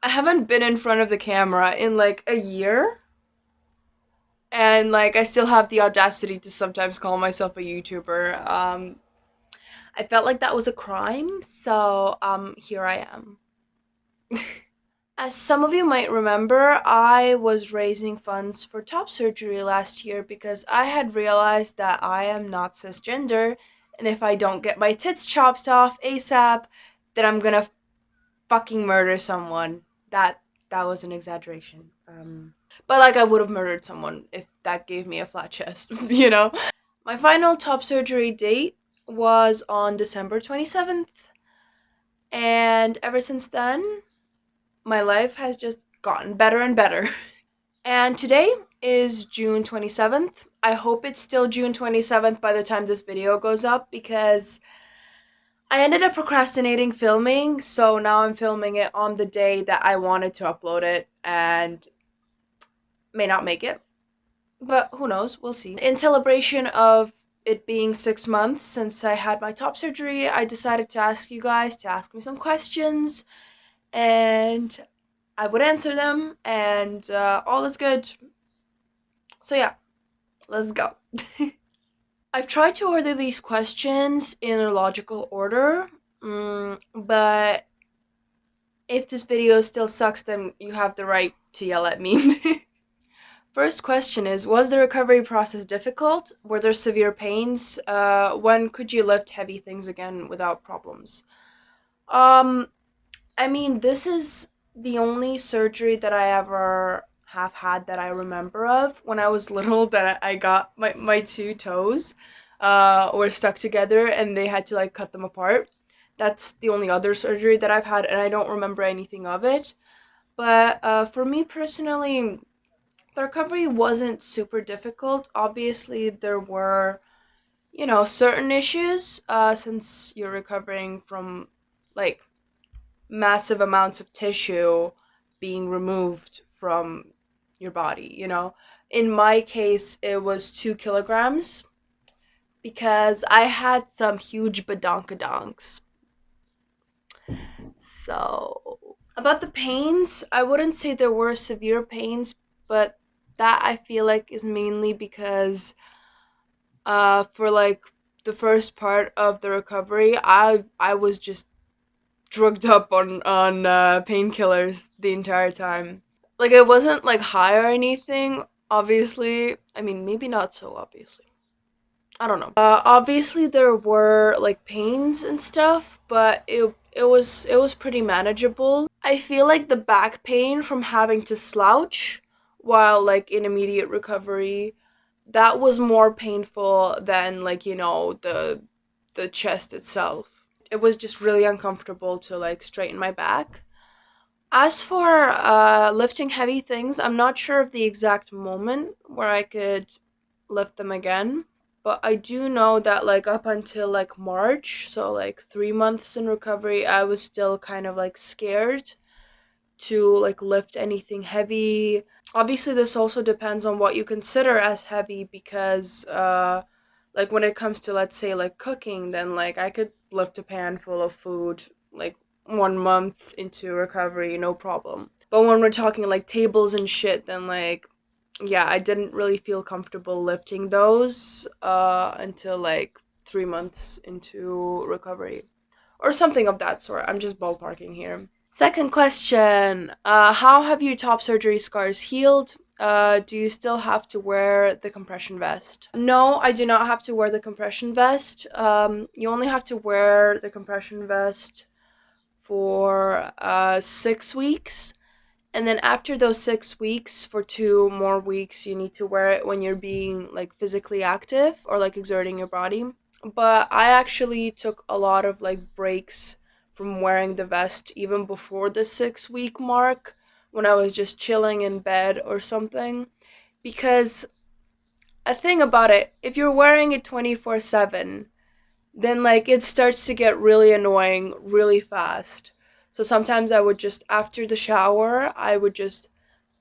I haven't been in front of the camera in like a year. And like I still have the audacity to sometimes call myself a YouTuber. I felt like that was a crime, so here I am. As some of you might remember, I was raising funds for top surgery last year because I had realized that I am not cisgender, and if I don't get my tits chopped off ASAP, then I'm gonna fucking murder someone. That was an exaggeration. But like I would have murdered someone if that gave me a flat chest, you know? My final top surgery date was on December 27th, and ever since then, my life has just gotten better and better. And today is June 27th. I hope it's still June 27th by the time this video goes up because I ended up procrastinating filming, so now I'm filming it on the day that I wanted to upload it and may not make it. But who knows? We'll see. In celebration of it being 6 months since I had my top surgery, I decided to ask you guys to ask me some questions, and I would answer them, and all is good. So yeah, let's go. I've tried to order these questions in a logical order, but if this video still sucks, then you have the right to yell at me. First question is, was the recovery process difficult? Were there severe pains? When could you lift heavy things again without problems? Um, I mean, this is the only surgery that I ever have had that I remember of. When I was little, that I got my two toes were stuck together and they had to like cut them apart. That's the only other surgery that I've had, and I don't remember anything of it. But for me personally, the recovery wasn't super difficult. Obviously, there were, certain issues since you're recovering from like massive amounts of tissue being removed from your body. In my case, it was 2 kilograms because I had some huge badonkadonks. So, about the pains, I wouldn't say there were severe pains, but that I feel like is mainly because for like the first part of the recovery, I was just drugged up on painkillers the entire time. Like it wasn't like high or anything. Obviously, I mean maybe not so obviously. I don't know. Obviously there were like pains and stuff, but it was pretty manageable. I feel like the back pain from having to slouch while like in immediate recovery, that was more painful than like, the chest itself. It was just really uncomfortable to like straighten my back. As for lifting heavy things, I'm not sure of the exact moment where I could lift them again, but I do know that like up until like March, so like 3 months in recovery, I was still kind of like scared to like lift anything heavy. Obviously, this also depends on what you consider as heavy because like when it comes to, let's say, like cooking, then like I could lift a pan full of food like 1 month into recovery, no problem. But when we're talking like tables and shit, then like yeah, I didn't really feel comfortable lifting those until like 3 months into recovery or something of that sort. I'm just ballparking here. Second question, how have your top surgery scars healed? Do you still have to wear the compression vest? No, I do not have to wear the compression vest. You only have to wear the compression vest for 6 weeks. And then after those 6 weeks, for 2 more weeks, you need to wear it when you're being like physically active or like exerting your body. But I actually took a lot of like breaks from wearing the vest even before the 6 week mark when I was just chilling in bed or something. Because a thing about it, if you're wearing it 24/7, then like it starts to get really annoying really fast. So sometimes I would just, after the shower, I would just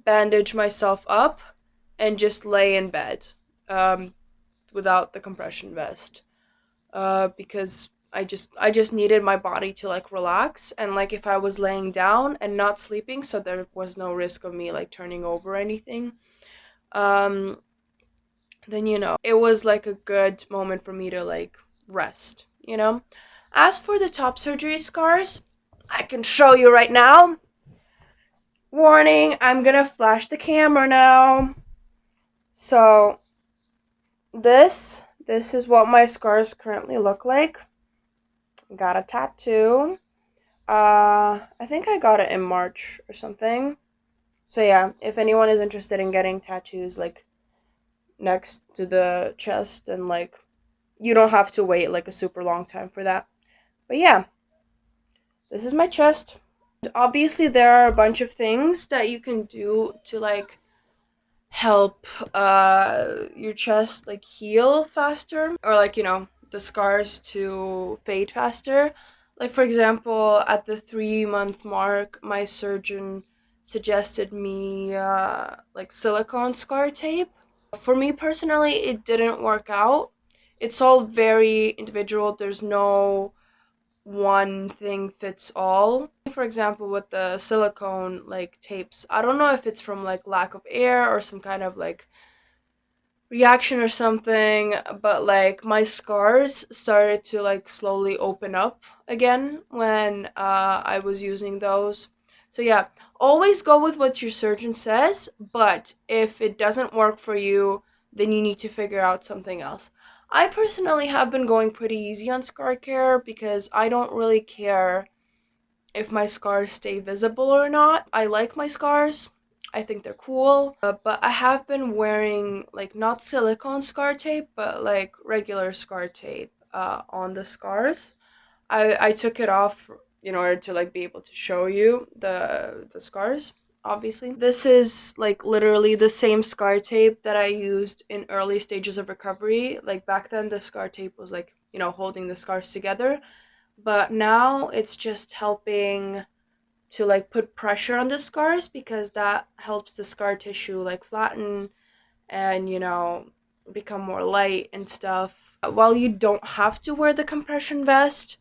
bandage myself up and just lay in bed um, without the compression vest. Because I just needed my body to like relax, and like if I was laying down and not sleeping, so there was no risk of me like turning over or anything, um then it was like a good moment for me to like rest. As for the top surgery scars, I can show you right now. Warning, I'm gonna flash the camera now. So this is what my scars currently look like. Got a tattoo. I think I got it in March or something. So yeah, if anyone is interested in getting tattoos like next to the chest, and like you don't have to wait like a super long time for that. But yeah, this is my chest. Obviously there are a bunch of things that you can do to like help your chest like heal faster, or like the scars to fade faster. Like for example, at the 3-month mark, my surgeon suggested me like silicone scar tape. For me personally, it didn't work out. It's all very individual. There's no one thing fits all. For example, with the silicone like tapes, I don't know if it's from like lack of air or some kind of like reaction or something, but like my scars started to like slowly open up again when I was using those. So yeah, always go with what your surgeon says, but if it doesn't work for you, then you need to figure out something else. I personally have been going pretty easy on scar care because I don't really care if my scars stay visible or not. I like my scars. I think they're cool. But I have been wearing like not silicone scar tape, but like regular scar tape on the scars. I took it off in order to like be able to show you the scars. Obviously, this is like literally the same scar tape that I used in early stages of recovery. Like back then, the scar tape was like holding the scars together, but now it's just helping to like put pressure on the scars because that helps the scar tissue like flatten and become more light and stuff. While you don't have to wear the compression vest,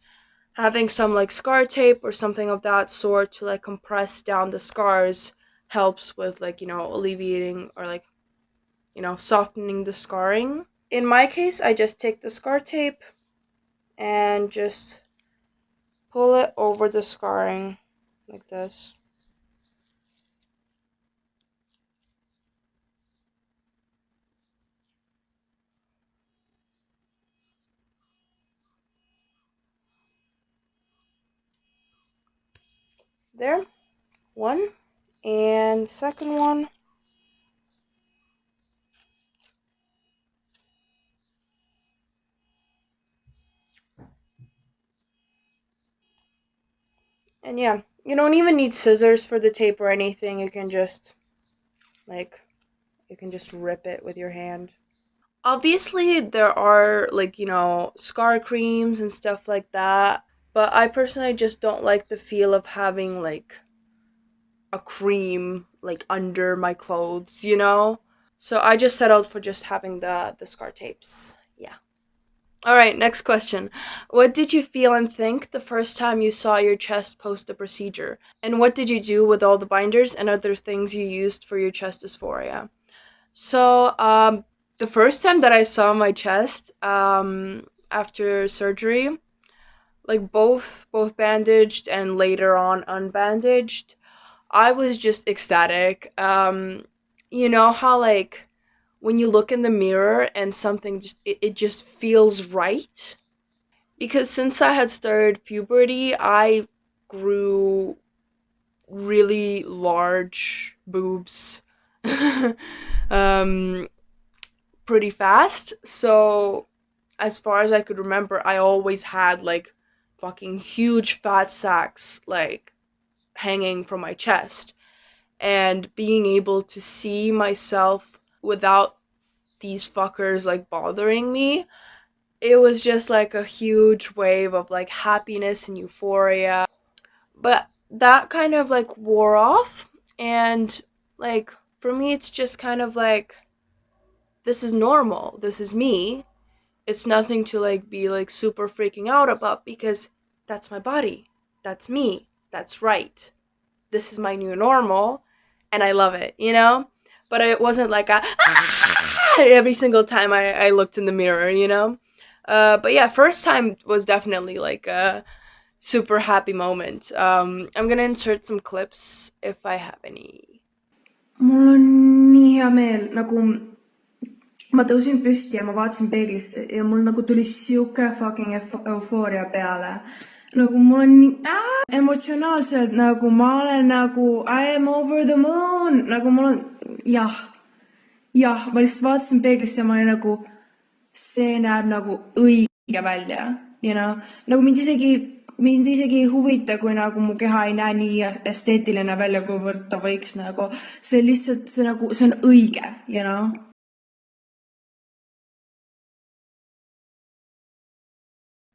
having some like scar tape or something of that sort to like compress down the scars helps with like alleviating or like softening the scarring. In my case, I just take the scar tape and just pull it over the scarring like this. There, one, and second one. And yeah, you don't even need scissors for the tape or anything. Like, you can just rip it with your hand. Obviously, there are like, scar creams and stuff like that, but I personally just don't like the feel of having like a cream like under my clothes. So I just settled for just having the scar tapes. Yeah. All right, next question. What did you feel and think the first time you saw your chest post the procedure? And what did you do with all the binders and other things you used for your chest dysphoria? So, the first time that I saw my chest, after surgery, like both bandaged and later on unbandaged, I was just ecstatic. You know how like when you look in the mirror and something it just feels right? Because since I had started puberty, I grew really large boobs. um Pretty fast. So as far as I could remember, I always had like fucking huge fat sacks like hanging from my chest. And being able to see myself without these fuckers like bothering me, it was just like a huge wave of like happiness and euphoria. But that kind of like wore off, and like for me it's just kind of like this is normal. This is me. It's nothing to like be like super freaking out about because that's my body. That's me. That's right. This is my new normal and I love it, you know? But it wasn't like a every single time I looked in the mirror, you know? But yeah, first time was definitely like a super happy moment. I'm gonna insert some clips if I have any. mul on nii hea meel, nagu ma tõusin püsti ja ma vaatasin peeglisse ja mul nagu tuli siuke fucking eufooria peale. Nagu mul on nii emotsionaalselt nagu ma olen nagu I am over the moon, nagu mul on jah, jah, ma lihtsalt vaatasin peeglisse ja ma olin nagu see näeb nagu õige välja, you know? Nagu mind isegi ei huvita, kui nagu mu keha ei näe nii esteetiline välja, kuivõrd ta võiks nagu. See lihtsalt, see nagu, see on õige, you know?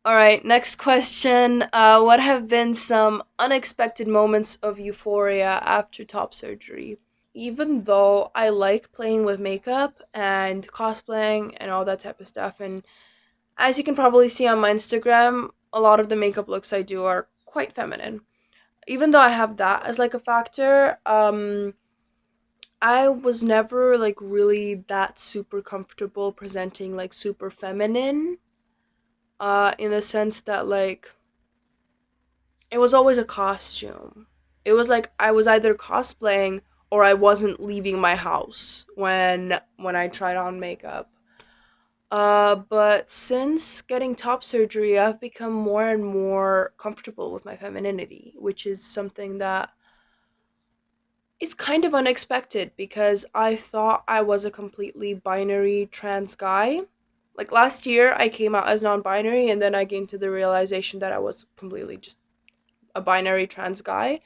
All right, next question. What have been some unexpected moments of euphoria after top surgery? Even though I like playing with makeup and cosplaying and all that type of stuff, and as you can probably see on my Instagram, a lot of the makeup looks I do are quite feminine. Even though I have that as like a factor, I was never like really that super comfortable presenting like super feminine, in the sense that like it was always a costume. It was like I was either cosplaying or I wasn't leaving my house when I tried on makeup. But since getting top surgery, I've become more and more comfortable with my femininity, which is something that is kind of unexpected because I thought I was a completely binary trans guy. Like last year, I came out as non binary, and then I came to the realization that I was completely just a binary trans guy.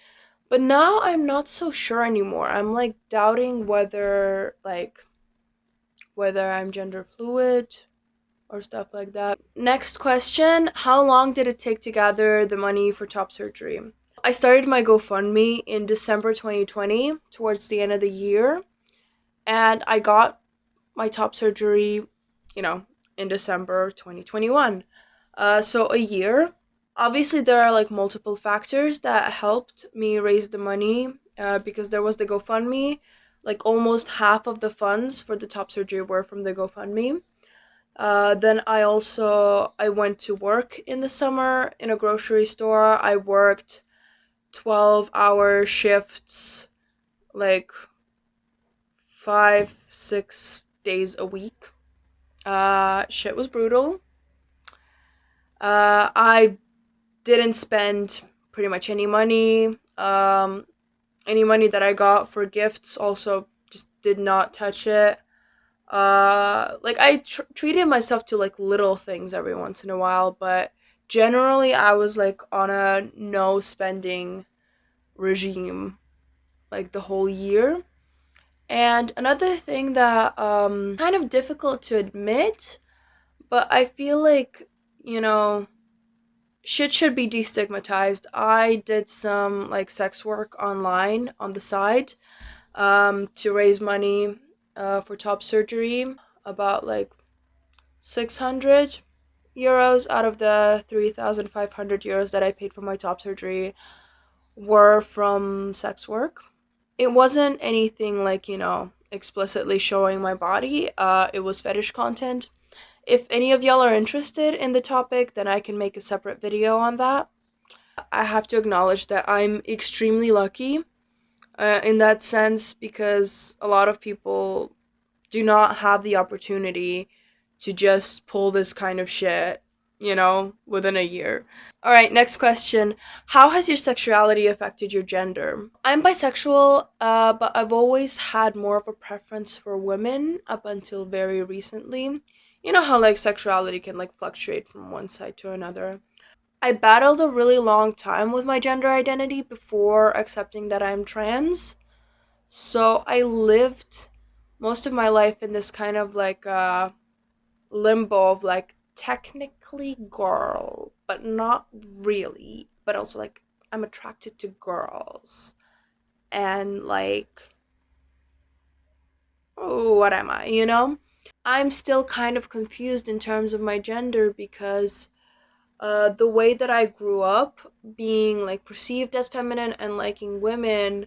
But now I'm not so sure anymore. I'm like doubting whether I'm gender fluid or stuff like that. Next question, how long did it take to gather the money for top surgery? I started my GoFundMe in December 2020, towards the end of the year, and I got my top surgery, you know, in December 2021. So a year. Obviously, there are like multiple factors that helped me raise the money, because there was the GoFundMe. Like almost half of the funds for the top surgery were from the GoFundMe. Then I went to work in the summer in a grocery store. I worked 12-hour shifts, like 5, 6 days a week. Shit was brutal. I didn't spend pretty much any money. Any money that I got for gifts also just did not touch it. Like I treated myself to like little things every once in a while, but generally I was like on a no spending regime like the whole year. And another thing that kind of difficult to admit, but I feel like, you know, shit should be destigmatized. I did some like sex work online on the side, to raise money, for top surgery, about like 600 euros out of the 3,500 euros that I paid for my top surgery were from sex work. It wasn't anything like, you know, explicitly showing my body. It was fetish content. If any of y'all are interested in the topic, then I can make a separate video on that. I have to acknowledge that I'm extremely lucky, in that sense, because a lot of people do not have the opportunity to just pull this kind of shit, you know, within a year. All right, next question. How has your sexuality affected your gender? I'm bisexual, but I've always had more of a preference for women up until very recently. You know how like sexuality can like fluctuate from one side to another. I battled a really long time with my gender identity before accepting that I'm trans. So I lived most of my life in this kind of like limbo of like technically girl, but not really, but also like I'm attracted to girls. And like, oh, what am I, you know? I'm still kind of confused in terms of my gender because the way that I grew up being like perceived as feminine and liking women,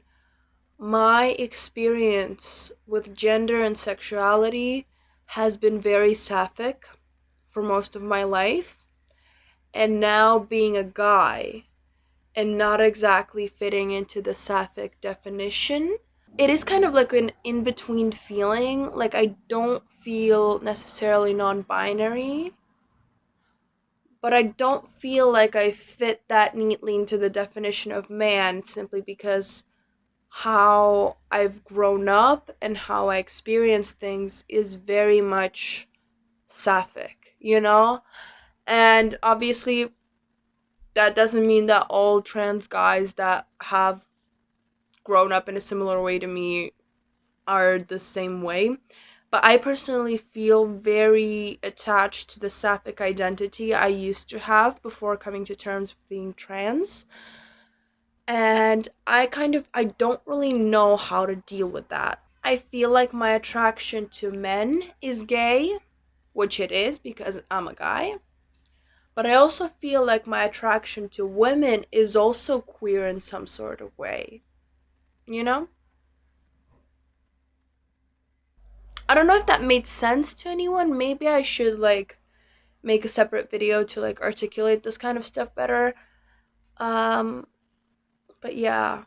my experience with gender and sexuality has been very sapphic for most of my life. And now being a guy and not exactly fitting into the sapphic definition, it is kind of like an in between feeling. Like, I don't feel necessarily non binary, but I don't feel like I fit that neatly into the definition of man simply because how I've grown up and how I experience things is very much sapphic, you know? And obviously, that doesn't mean that all trans guys that have grown up in a similar way to me are the same way. But I personally feel very attached to the sapphic identity I used to have before coming to terms with being trans. And I don't really know how to deal with that. I feel like my attraction to men is gay, which it is because I'm a guy. But I also feel like my attraction to women is also queer in some sort of way, you know? I don't know if that made sense to anyone. Maybe I should like make a separate video to like articulate this kind of stuff better. Um but yeah.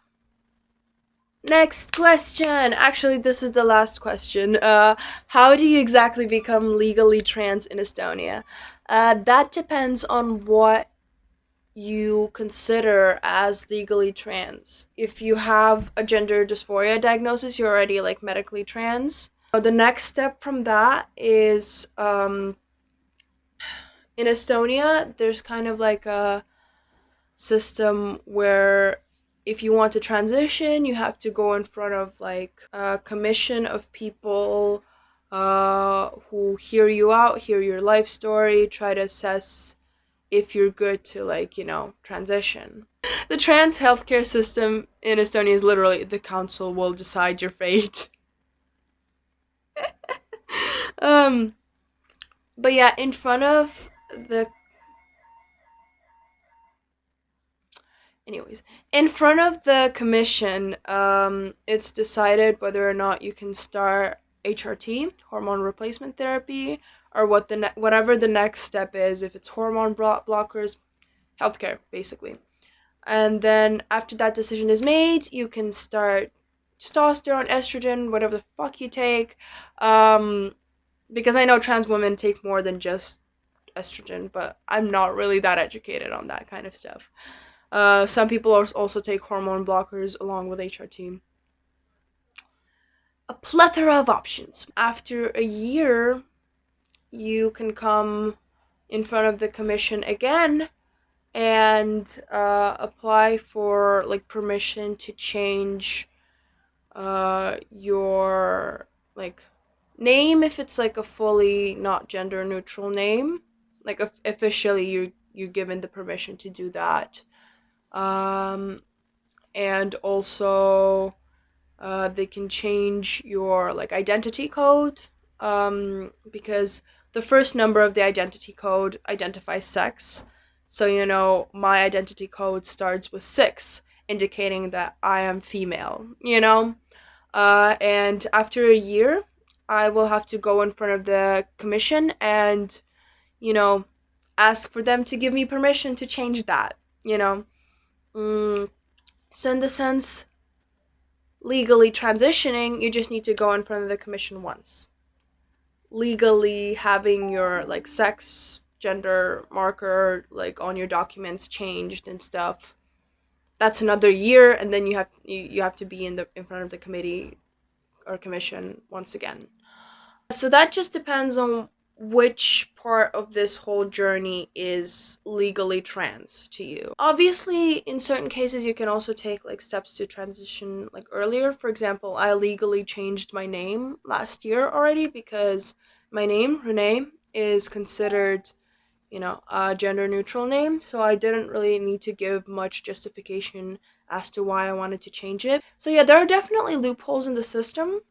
Next question. Actually, this is the last question. How do you exactly become legally trans in Estonia? That depends on what you consider as legally trans. If you have a gender dysphoria diagnosis, you're already like medically trans. The next step from that is in Estonia, there's kind of like a system where if you want to transition, you have to go in front of like a commission of people who hear you out, hear your life story, try to assess if you're good to like, transition. The trans healthcare system in Estonia is literally the council will decide your fate. um but yeah, in front of the anyways, in front of the commission, it's decided whether or not you can start HRT, hormone replacement therapy, or whatever the next step is. If it's hormone blockers, healthcare basically. And then after that decision is made, you can start testosterone, estrogen, whatever the fuck you take. Um, because I know trans women take more than just estrogen, but I'm not really that educated on that kind of stuff. Some people also take hormone blockers along with HRT. A plethora of options. After a year, you can come in front of the commission again and apply for like permission to change your like name if it's like a fully not gender neutral name. Like officially, you're given the permission to do that. Um, and also they can change your like identity code because the first number of the identity code identifies sex. So my identity code starts with 6, indicating that I am female. And after a year, I will have to go in front of the commission and you know ask for them to give me permission to change that you know mm, so in the sense, legally transitioning, you just need to go in front of the commission once. Legally having your like sex, gender marker like on your documents changed and stuff. That's another year, and then you have to be in front of the committee or commission once again. So that just depends on which part of this whole journey is legally trans to you. Obviously, in certain cases, you can also take like steps to transition like earlier. For example, I legally changed my name last year already because my name, Renee, is considered a gender neutral name, so I didn't really need to give much justification as to why I wanted to change it. So yeah, there are definitely loopholes in the system,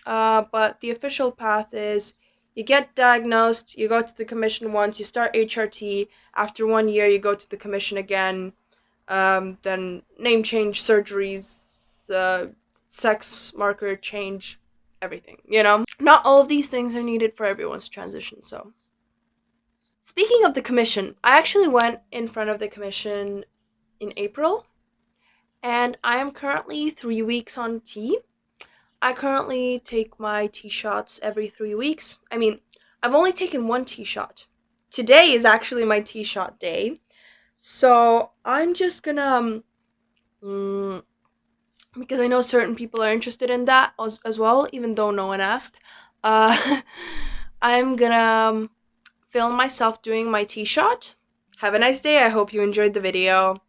but the official path is You get diagnosed, you go to the commission once, you start HRT. After 1 year, you go to the commission again. Then name change, surgeries, sex marker change, everything, you know? Not all of these things are needed for everyone's transition, so. Speaking of the commission, I actually went in front of the commission in April, and I am currently 3 weeks on T. I currently take my T shots every 3 weeks. I mean, I've only taken one T shot. Today is actually my T shot day. So I'm just gonna, because I know certain people are interested in that as well, even though no one asked. Uh, I'm gonna film myself doing my T shot. Have a nice day. I hope you enjoyed the video.